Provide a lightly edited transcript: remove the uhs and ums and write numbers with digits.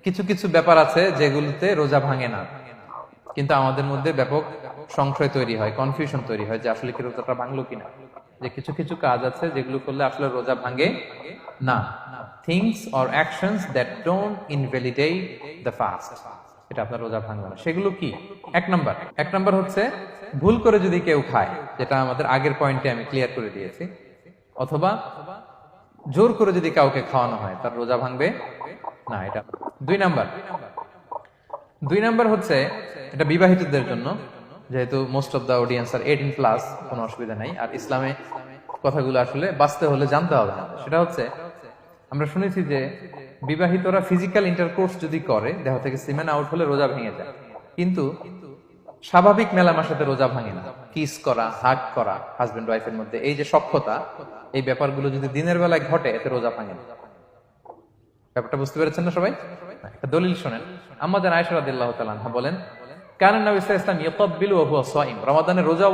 কিছু কিছু ব্যাপার আছে যেগুলোতে রোজা ভাঙে না, কিন্তু আমাদের মধ্যে ব্যাপক সংশয় তৈরি হয়, কনফিউশন তৈরি হয় যে আসলে কি রোজাটা ভাঙলো কিনা। যে কিছু কিছু কাজ আছে যেগুলো করলে আসলে রোজা ভাঙে না। Things or actions that don't invalidate the fast, এটা আপনার রোজা ভাঙবে না। সেগুলো কি? এক নাম্বার হচ্ছে ভুল করে যদি কেউ খায়, যেটা আমাদের আগের পয়েন্টে আমি ক্লিয়ার করে দিয়েছি, অথবা জোর করে যদি কাউকে খাওয়ানো হয়, তার রোজা ভাঙবে না। এটা দুই নাম্বার। দুই নাম্বার হচ্ছে এটা বিবাহিতদের জন্য, যেহেতু মোস্ট অফ দা অডিয়েন্স আর 18+, কোনো অসুবিধা নাই। আর ইসলামে কথাগুলো আসলে বাঁচতে হলে জানতে হবে না। সেটা হচ্ছে, আমরা শুনেছি যে বিবাহিতরা ফিজিক্যাল ইন্টারকোর্স যদি করে, দেহ থেকে সিমেন আউট হলে রোজা ভেঙে যায়, কিন্তু স্বাভাবিক মেলামেশার সাথে রোজা ভাঙে না। কিস করা, হাগ করা হাজবেন্ড ওয়াইফের মধ্যে, এই যে সখ্যতা, এই ব্যাপারগুলো যদি দিনের বেলায় ঘটে, এতে রোজা ভাঙে না। ব্যাপারটা বুঝতে পেরেছেন না সবাই? একটা দলিল শোনেন। আম্মা জান আয়েশা রাদিয়াল্লাহু তাআলা আনহা বলেন, কানা নবী সাল্লাল্লাহু আলাইহি ওয়াসাল্লাম ইয়াকাব্বিলু ওয়া হুয়া সাইম, রমাদানের রোজা